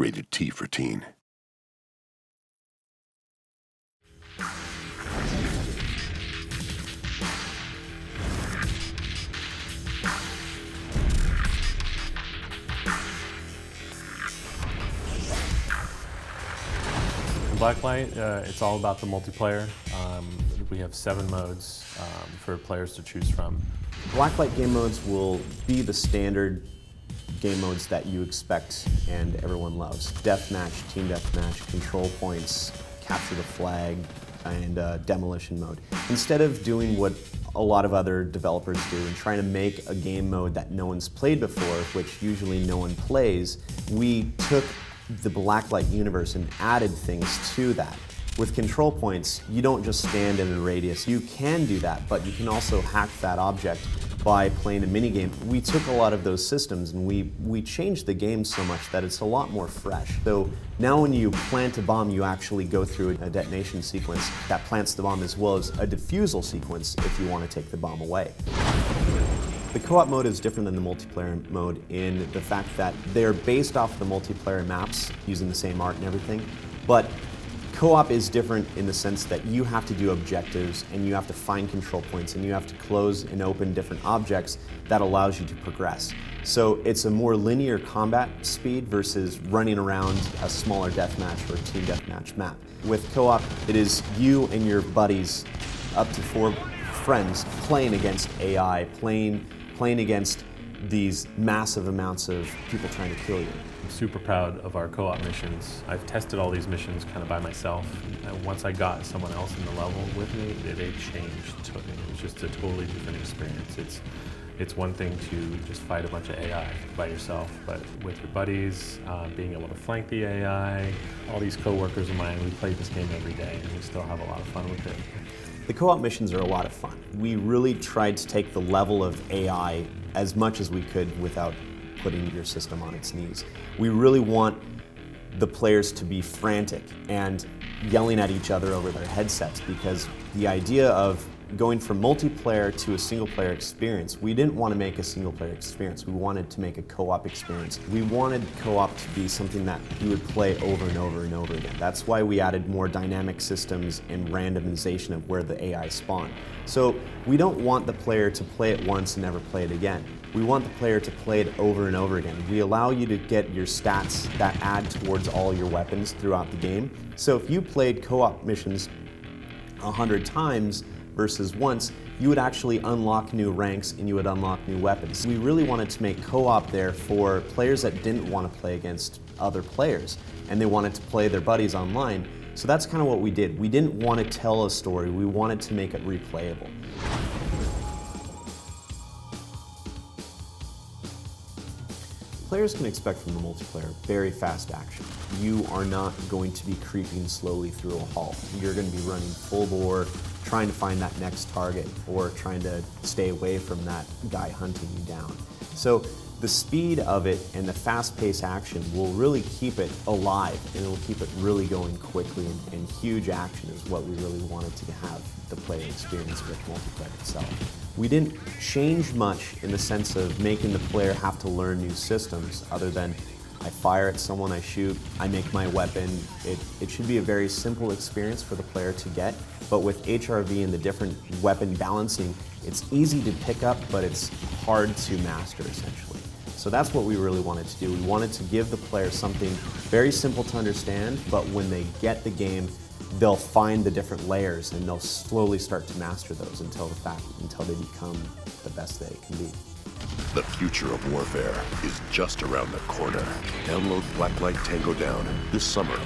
Rated T for teen. Blacklight, it's all about the multiplayer. We have 7 modes for players to choose from. Blacklight game modes will be the standard game modes that you expect and everyone loves. Deathmatch, team deathmatch, control points, capture the flag, and demolition mode. Instead of doing what a lot of other developers do and trying to make a game mode that no one's played before, which usually no one plays, we took the Blacklight universe and added things to that. With control points, you don't just stand in a radius. You can do that, but you can also hack that object by playing a minigame. We took a lot of those systems and we changed the game so much that it's a lot more fresh. So now when you plant a bomb, you actually go through a detonation sequence that plants the bomb, as well as a defusal sequence if you want to take the bomb away. The co-op mode is different than the multiplayer mode in the fact that they're based off the multiplayer maps using the same art and everything, but co-op is different in the sense that you have to do objectives and you have to find control points and you have to close and open different objects that allows you to progress. So it's a more linear combat speed versus running around a smaller deathmatch or team deathmatch map. With co-op, it is you and your buddies, up to 4 friends, playing against AI, playing against these massive amounts of people trying to kill you. I'm super proud of our co-op missions. I've tested all these missions kind of by myself. And once I got someone else in the level with me, it changed. It was just a totally different experience. It's one thing to just fight a bunch of AI by yourself, but with your buddies, being able to flank the AI, all these co-workers of mine, we play this game every day and we still have a lot of fun with it. The co-op missions are a lot of fun. We really tried to take the level of AI as much as we could without putting your system on its knees. We really want the players to be frantic and yelling at each other over their headsets, because the idea of going from multiplayer to a single player experience, we didn't want to make a single player experience. We wanted to make a co-op experience. We wanted co-op to be something that you would play over and over and over again. That's why we added more dynamic systems and randomization of where the AI spawn. So we don't want the player to play it once and never play it again. We want the player to play it over and over again. We allow you to get your stats that add towards all your weapons throughout the game. So if you played co-op missions 100 times, versus once, you would actually unlock new ranks and you would unlock new weapons. We really wanted to make co-op there for players that didn't want to play against other players and they wanted to play their buddies online. So that's kind of what we did. We didn't want to tell a story, we wanted to make it replayable. Players can expect from the multiplayer very fast action. You are not going to be creeping slowly through a hall. You're going to be running full bore, trying to find that next target or trying to stay away from that guy hunting you down. So the speed of it and the fast-paced action will really keep it alive, and it will keep it really going quickly, and huge action is what we really wanted to have the player experience with multiplayer itself. We didn't change much in the sense of making the player have to learn new systems, other than I fire at someone, I shoot, I make my weapon. It should be a very simple experience for the player to get, but with HRV and the different weapon balancing, it's easy to pick up, but it's hard to master, essentially. So that's what we really wanted to do. We wanted to give the player something very simple to understand, but when they get the game, they'll find the different layers and they'll slowly start to master those until they become the best they can be. The future of warfare is just around the corner. Download Blacklight Tango Down this summer.